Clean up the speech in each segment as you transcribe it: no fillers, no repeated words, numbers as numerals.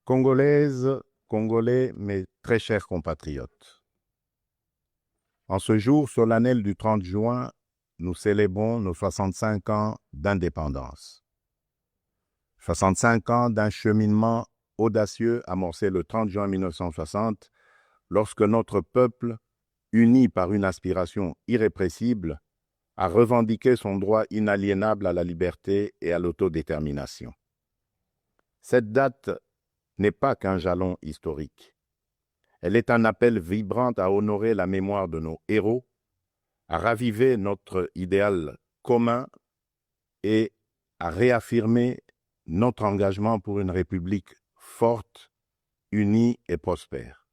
Congolaises, Congolais, mes très chers compatriotes. En ce jour solennel du 30 juin, nous célébrons nos 65 ans d'indépendance. 65 ans d'un cheminement audacieux amorcé le 30 juin 1960, lorsque notre peuple, uni par une aspiration irrépressible, a revendiqué son droit inaliénable à la liberté et à l'autodétermination. Cette date n'est pas qu'un jalon historique. Elle est un appel vibrant à honorer la mémoire de nos héros, à raviver notre idéal commun et à réaffirmer notre engagement pour une République forte, unie et prospère.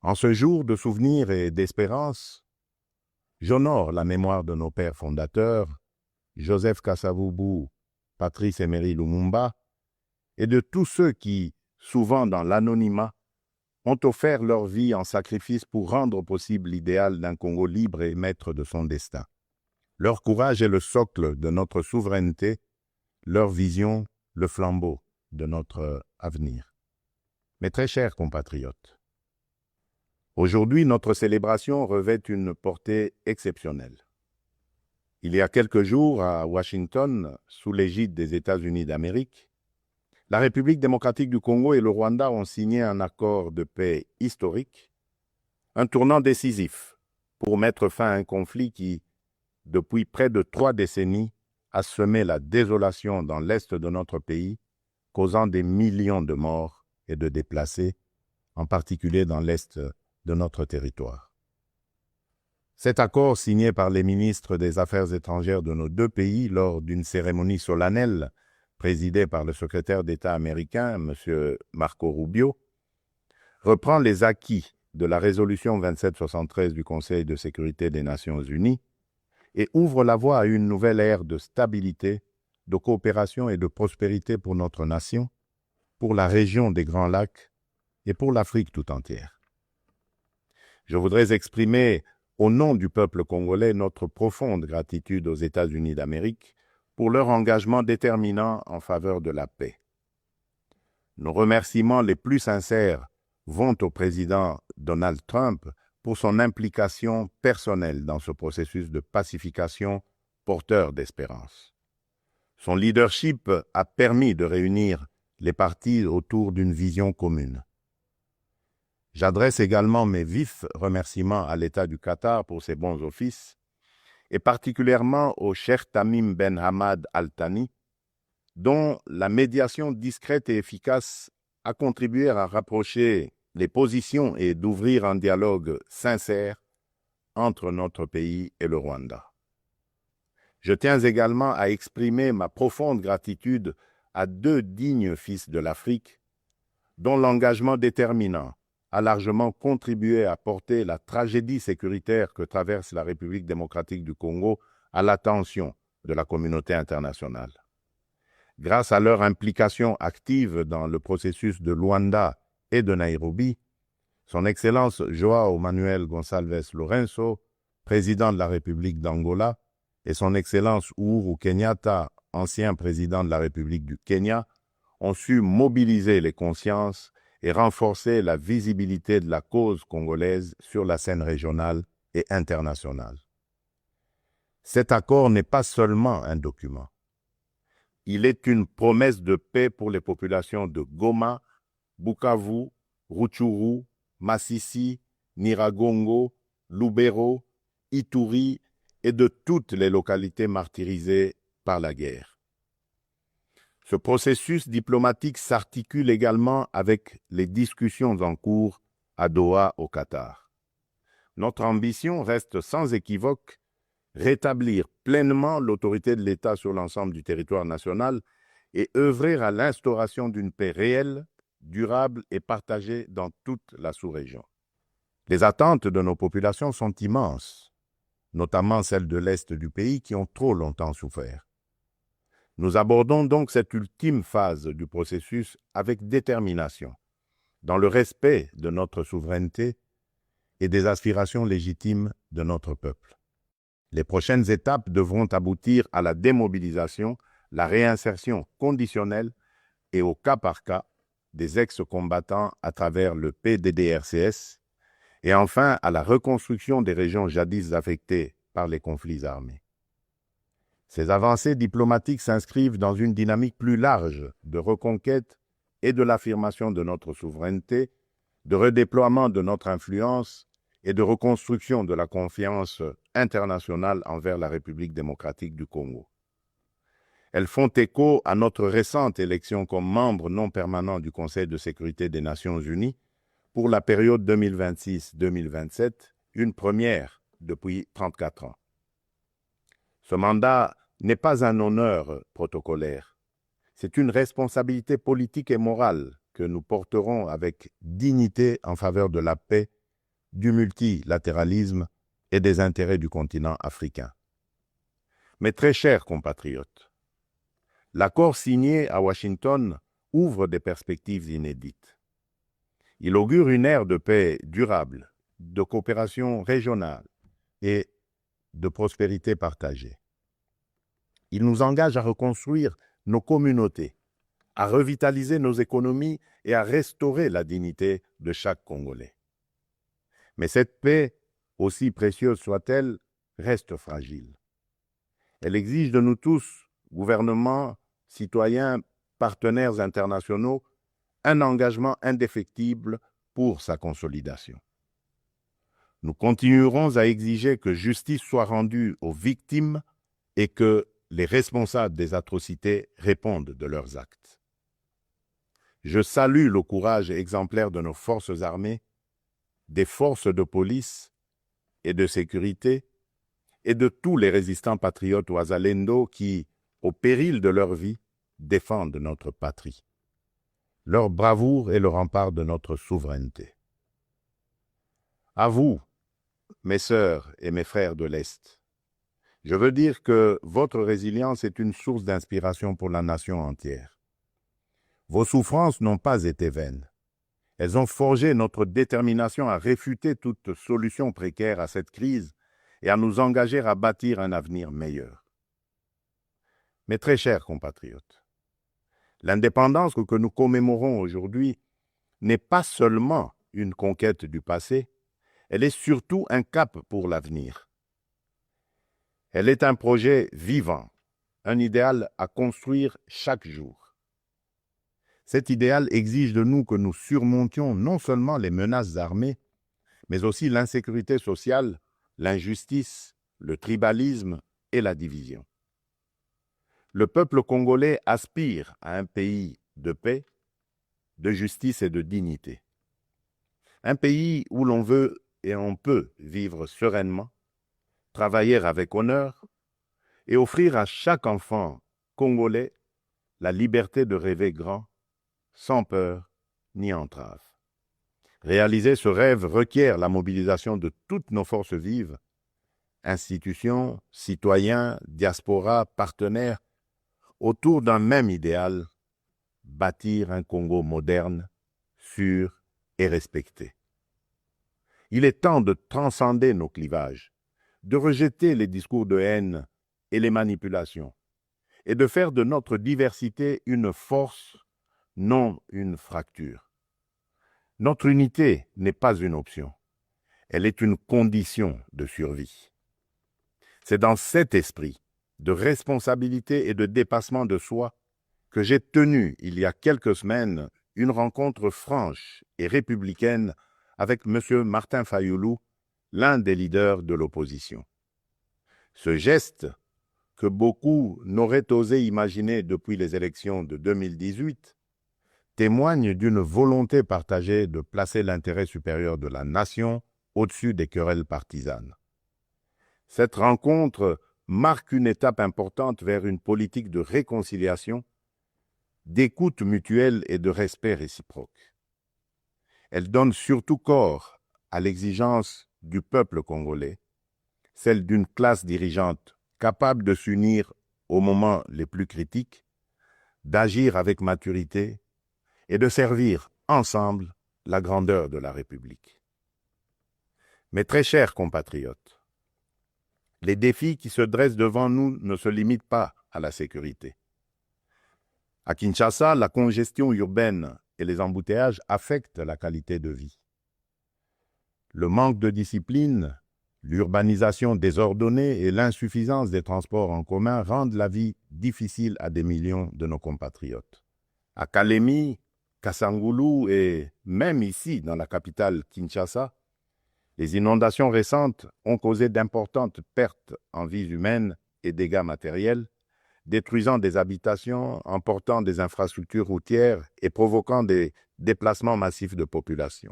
En ce jour de souvenir et d'espérance, j'honore la mémoire de nos pères fondateurs, Joseph Kasavubu, Patrice Emery Lumumba, et de tous ceux qui, souvent dans l'anonymat, ont offert leur vie en sacrifice pour rendre possible l'idéal d'un Congo libre et maître de son destin. Leur courage est le socle de notre souveraineté, leur vision, le flambeau de notre avenir. Mes très chers compatriotes, aujourd'hui, notre célébration revêt une portée exceptionnelle. Il y a quelques jours, à Washington, sous l'égide des États-Unis d'Amérique, la République démocratique du Congo et le Rwanda ont signé un accord de paix historique, un tournant décisif pour mettre fin à un conflit qui, depuis près de 3 décennies, a semé la désolation dans l'est de notre pays, causant des millions de morts et de déplacés, en particulier dans l'est de notre territoire. Cet accord, signé par les ministres des Affaires étrangères de nos 2 pays lors d'une cérémonie solennelle présidée par le secrétaire d'État américain, M. Marco Rubio, reprend les acquis de la résolution 2773 du Conseil de sécurité des Nations unies et ouvre la voie à une nouvelle ère de stabilité, de coopération et de prospérité pour notre nation, pour la région des Grands Lacs et pour l'Afrique tout entière. Je voudrais exprimer, au nom du peuple congolais, notre profonde gratitude aux États-Unis d'Amérique pour leur engagement déterminant en faveur de la paix. Nos remerciements les plus sincères vont au président Donald Trump pour son implication personnelle dans ce processus de pacification porteur d'espérance. Son leadership a permis de réunir les partis autour d'une vision commune. J'adresse également mes vifs remerciements à l'État du Qatar pour ses bons offices, et particulièrement au Cheikh Tamim Ben Hamad Al Thani, dont la médiation discrète et efficace a contribué à rapprocher les positions et d'ouvrir un dialogue sincère entre notre pays et le Rwanda. Je tiens également à exprimer ma profonde gratitude à 2 dignes fils de l'Afrique, dont l'engagement déterminant a largement contribué à porter la tragédie sécuritaire que traverse la République démocratique du Congo à l'attention de la communauté internationale. Grâce à leur implication active dans le processus de Luanda et de Nairobi, Son Excellence João Manuel Gonçalves Lourenço, président de la République d'Angola, et son Excellence Uhuru Kenyatta, ancien président de la République du Kenya, ont su mobiliser les consciences et renforcer la visibilité de la cause congolaise sur la scène régionale et internationale. Cet accord n'est pas seulement un document. Il est une promesse de paix pour les populations de Goma, Bukavu, Rutshuru, Masisi, Nyiragongo, Lubero, Ituri et de toutes les localités martyrisées par la guerre. Ce processus diplomatique s'articule également avec les discussions en cours à Doha, au Qatar. Notre ambition reste sans équivoque rétablir pleinement l'autorité de l'État sur l'ensemble du territoire national et œuvrer à l'instauration d'une paix réelle, durable et partagée dans toute la sous-région. Les attentes de nos populations sont immenses, notamment celles de l'Est du pays qui ont trop longtemps souffert. Nous abordons donc cette ultime phase du processus avec détermination, dans le respect de notre souveraineté et des aspirations légitimes de notre peuple. Les prochaines étapes devront aboutir à la démobilisation, la réinsertion conditionnelle et au cas par cas des ex-combattants à travers le PDDRCS et enfin à la reconstruction des régions jadis affectées par les conflits armés. Ces avancées diplomatiques s'inscrivent dans une dynamique plus large de reconquête et de l'affirmation de notre souveraineté, de redéploiement de notre influence et de reconstruction de la confiance internationale envers la République démocratique du Congo. Elles font écho à notre récente élection comme membre non permanent du Conseil de sécurité des Nations Unies pour la période 2026-2027, une première depuis 34 ans. Ce mandat n'est pas un honneur protocolaire, c'est une responsabilité politique et morale que nous porterons avec dignité en faveur de la paix, du multilatéralisme et des intérêts du continent africain. Mes très chers compatriotes, l'accord signé à Washington ouvre des perspectives inédites. Il augure une ère de paix durable, de coopération régionale et de prospérité partagée. Il nous engage à reconstruire nos communautés, à revitaliser nos économies et à restaurer la dignité de chaque Congolais. Mais cette paix, aussi précieuse soit-elle, reste fragile. Elle exige de nous tous, gouvernements, citoyens, partenaires internationaux, un engagement indéfectible pour sa consolidation. Nous continuerons à exiger que justice soit rendue aux victimes et que les responsables des atrocités répondent de leurs actes. Je salue le courage exemplaire de nos forces armées, des forces de police et de sécurité et de tous les résistants patriotes Wazalendo qui, au péril de leur vie, défendent notre patrie. Leur bravoure est le rempart de notre souveraineté. À vous, mes sœurs et mes frères de l'Est, je veux dire que votre résilience est une source d'inspiration pour la nation entière. Vos souffrances n'ont pas été vaines. Elles ont forgé notre détermination à réfuter toute solution précaire à cette crise et à nous engager à bâtir un avenir meilleur. Mes très chers compatriotes, l'indépendance que nous commémorons aujourd'hui n'est pas seulement une conquête du passé, elle est surtout un cap pour l'avenir. Elle est un projet vivant, un idéal à construire chaque jour. Cet idéal exige de nous que nous surmontions non seulement les menaces armées, mais aussi l'insécurité sociale, l'injustice, le tribalisme et la division. Le peuple congolais aspire à un pays de paix, de justice et de dignité. Un pays où l'on veut et on peut vivre sereinement, travailler avec honneur et offrir à chaque enfant congolais la liberté de rêver grand, sans peur ni entrave. Réaliser ce rêve requiert la mobilisation de toutes nos forces vives, institutions, citoyens, diaspora, partenaires, autour d'un même idéal, bâtir un Congo moderne, sûr et respecté. Il est temps de transcender nos clivages, de rejeter les discours de haine et les manipulations, et de faire de notre diversité une force, non une fracture. Notre unité n'est pas une option, elle est une condition de survie. C'est dans cet esprit de responsabilité et de dépassement de soi que j'ai tenu, il y a quelques semaines, une rencontre franche et républicaine avec M. Martin Fayulu, l'un des leaders de l'opposition. Ce geste, que beaucoup n'auraient osé imaginer depuis les élections de 2018, témoigne d'une volonté partagée de placer l'intérêt supérieur de la nation au-dessus des querelles partisanes. Cette rencontre marque une étape importante vers une politique de réconciliation, d'écoute mutuelle et de respect réciproque. Elle donne surtout corps à l'exigence du peuple congolais, celle d'une classe dirigeante capable de s'unir aux moments les plus critiques, d'agir avec maturité et de servir ensemble la grandeur de la République. Mes très chers compatriotes, les défis qui se dressent devant nous ne se limitent pas à la sécurité. À Kinshasa, la congestion urbaine et les embouteillages affectent la qualité de vie. Le manque de discipline, l'urbanisation désordonnée et l'insuffisance des transports en commun rendent la vie difficile à des millions de nos compatriotes. À Kalemi, Kassangulu et même ici, dans la capitale Kinshasa, les inondations récentes ont causé d'importantes pertes en vies humaines et dégâts matériels, détruisant des habitations, emportant des infrastructures routières et provoquant des déplacements massifs de population.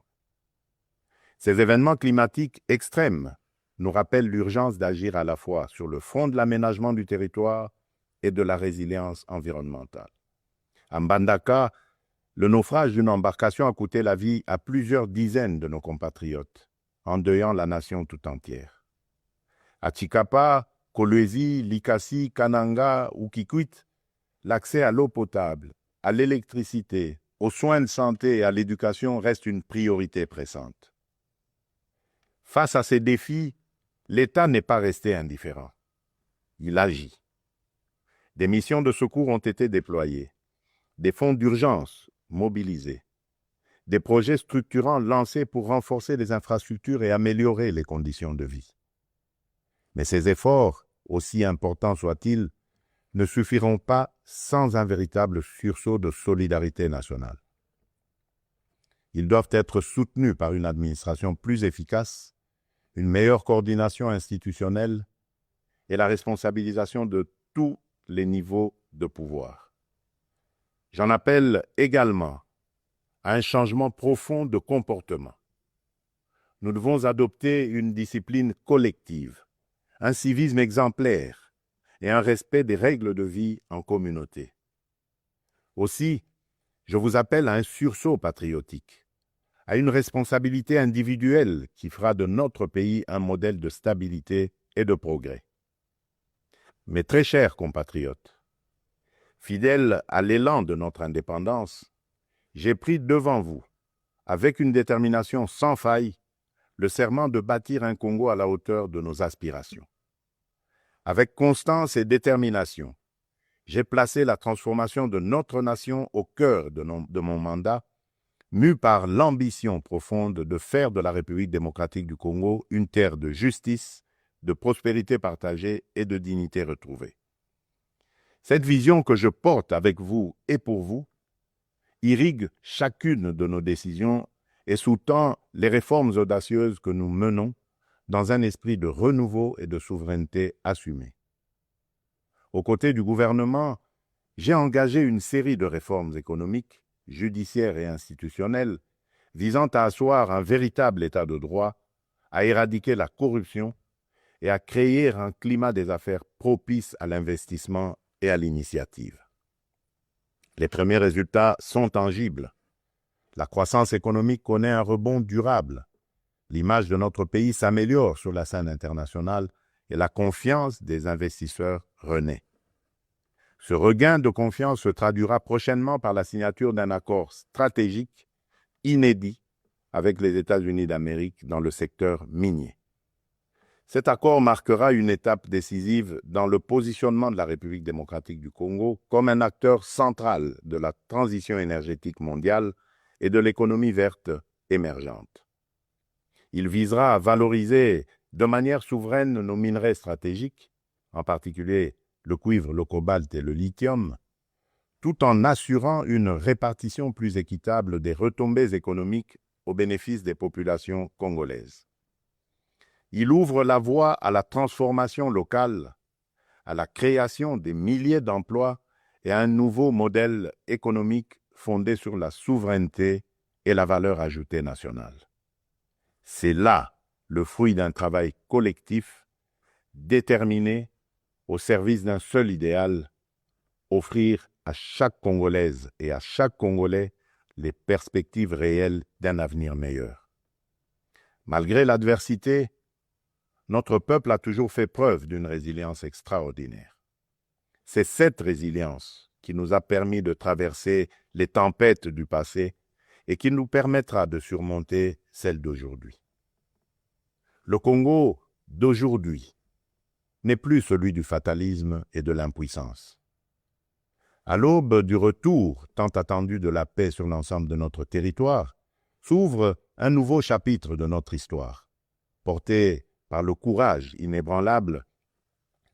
Ces événements climatiques extrêmes nous rappellent l'urgence d'agir à la fois sur le front de l'aménagement du territoire et de la résilience environnementale. À Mbandaka, le naufrage d'une embarcation a coûté la vie à plusieurs dizaines de nos compatriotes, endeuillant la nation tout entière. À Tshikapa, Kolwezi, Likasi, Kananga ou Kikwit, l'accès à l'eau potable, à l'électricité, aux soins de santé et à l'éducation reste une priorité pressante. Face à ces défis, l'État n'est pas resté indifférent. Il agit. Des missions de secours ont été déployées, des fonds d'urgence mobilisés, des projets structurants lancés pour renforcer les infrastructures et améliorer les conditions de vie. Mais ces efforts, aussi importants soient-ils, ne suffiront pas sans un véritable sursaut de solidarité nationale. Ils doivent être soutenus par une administration plus efficace, une meilleure coordination institutionnelle et la responsabilisation de tous les niveaux de pouvoir. J'en appelle également à un changement profond de comportement. Nous devons adopter une discipline collective, un civisme exemplaire et un respect des règles de vie en communauté. Aussi, je vous appelle à un sursaut patriotique, à une responsabilité individuelle qui fera de notre pays un modèle de stabilité et de progrès. Mes très chers compatriotes, fidèles à l'élan de notre indépendance, j'ai pris devant vous, avec une détermination sans faille, le serment de bâtir un Congo à la hauteur de nos aspirations. Avec constance et détermination, j'ai placé la transformation de notre nation au cœur de mon mandat, mu par l'ambition profonde de faire de la République démocratique du Congo une terre de justice, de prospérité partagée et de dignité retrouvée. Cette vision que je porte avec vous et pour vous irrigue chacune de nos décisions et sous-tend les réformes audacieuses que nous menons dans un esprit de renouveau et de souveraineté assumée. Aux côtés du gouvernement, j'ai engagé une série de réformes économiques, judiciaires et institutionnelles visant à asseoir un véritable état de droit, à éradiquer la corruption et à créer un climat des affaires propice à l'investissement et à l'initiative. Les premiers résultats sont tangibles. La croissance économique connaît un rebond durable. L'image de notre pays s'améliore sur la scène internationale et la confiance des investisseurs renaît. Ce regain de confiance se traduira prochainement par la signature d'un accord stratégique inédit avec les États-Unis d'Amérique dans le secteur minier. Cet accord marquera une étape décisive dans le positionnement de la République démocratique du Congo comme un acteur central de la transition énergétique mondiale et de l'économie verte émergente. Il visera à valoriser de manière souveraine nos minerais stratégiques, en particulier le cuivre, le cobalt et le lithium, tout en assurant une répartition plus équitable des retombées économiques au bénéfice des populations congolaises. Il ouvre la voie à la transformation locale, à la création des milliers d'emplois et à un nouveau modèle économique fondé sur la souveraineté et la valeur ajoutée nationale. C'est là le fruit d'un travail collectif, déterminé, au service d'un seul idéal, offrir à chaque Congolaise et à chaque Congolais les perspectives réelles d'un avenir meilleur. Malgré l'adversité, notre peuple a toujours fait preuve d'une résilience extraordinaire. C'est cette résilience qui nous a permis de traverser les tempêtes du passé et qui nous permettra de surmonter celles d'aujourd'hui. Le Congo d'aujourd'hui n'est plus celui du fatalisme et de l'impuissance. À l'aube du retour tant attendu de la paix sur l'ensemble de notre territoire, s'ouvre un nouveau chapitre de notre histoire, porté par le courage inébranlable,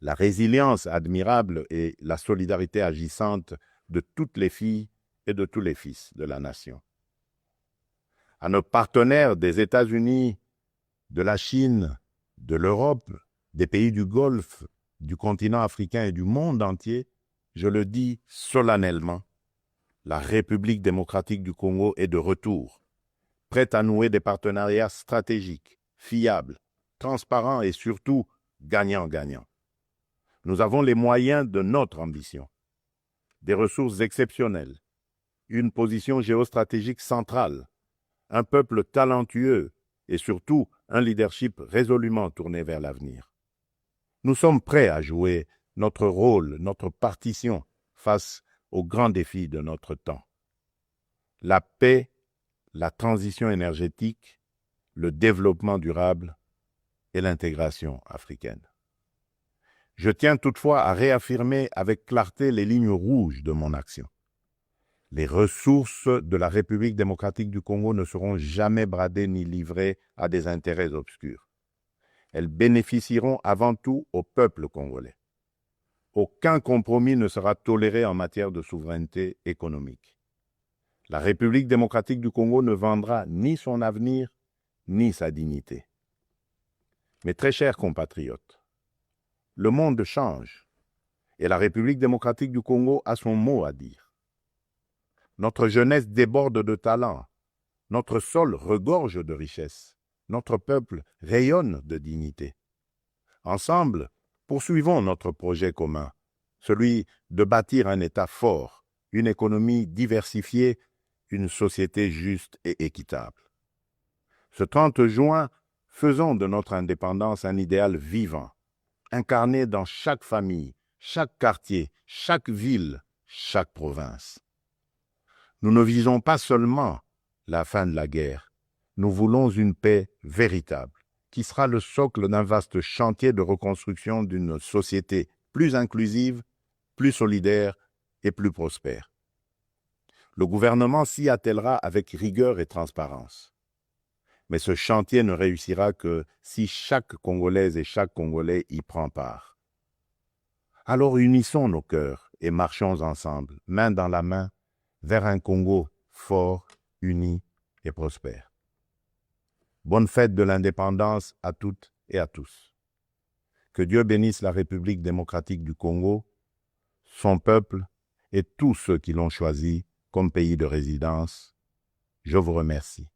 la résilience admirable et la solidarité agissante de toutes les filles et de tous les fils de la nation. À nos partenaires des États-Unis, de la Chine, de l'Europe, des pays du Golfe, du continent africain et du monde entier, je le dis solennellement, la République démocratique du Congo est de retour, prête à nouer des partenariats stratégiques, fiables, transparents et surtout gagnant-gagnant. Nous avons les moyens de notre ambition, des ressources exceptionnelles, une position géostratégique centrale, un peuple talentueux et surtout un leadership résolument tourné vers l'avenir. Nous sommes prêts à jouer notre rôle, notre partition face aux grands défis de notre temps. La paix, la transition énergétique, le développement durable et l'intégration africaine. Je tiens toutefois à réaffirmer avec clarté les lignes rouges de mon action. Les ressources de la République démocratique du Congo ne seront jamais bradées ni livrées à des intérêts obscurs. Elles bénéficieront avant tout au peuple congolais. Aucun compromis ne sera toléré en matière de souveraineté économique. La République démocratique du Congo ne vendra ni son avenir, ni sa dignité. Mes très chers compatriotes, le monde change et la République démocratique du Congo a son mot à dire. Notre jeunesse déborde de talent, notre sol regorge de richesses, notre peuple rayonne de dignité. Ensemble, poursuivons notre projet commun, celui de bâtir un État fort, une économie diversifiée, une société juste et équitable. Ce 30 juin, faisons de notre indépendance un idéal vivant, incarné dans chaque famille, chaque quartier, chaque ville, chaque province. Nous ne visons pas seulement la fin de la guerre, nous voulons une paix véritable, qui sera le socle d'un vaste chantier de reconstruction d'une société plus inclusive, plus solidaire et plus prospère. Le gouvernement s'y attellera avec rigueur et transparence. Mais ce chantier ne réussira que si chaque Congolaise et chaque Congolais y prend part. Alors unissons nos cœurs et marchons ensemble, main dans la main, vers un Congo fort, uni et prospère. Bonne fête de l'indépendance à toutes et à tous. Que Dieu bénisse la République démocratique du Congo, son peuple et tous ceux qui l'ont choisi comme pays de résidence. Je vous remercie.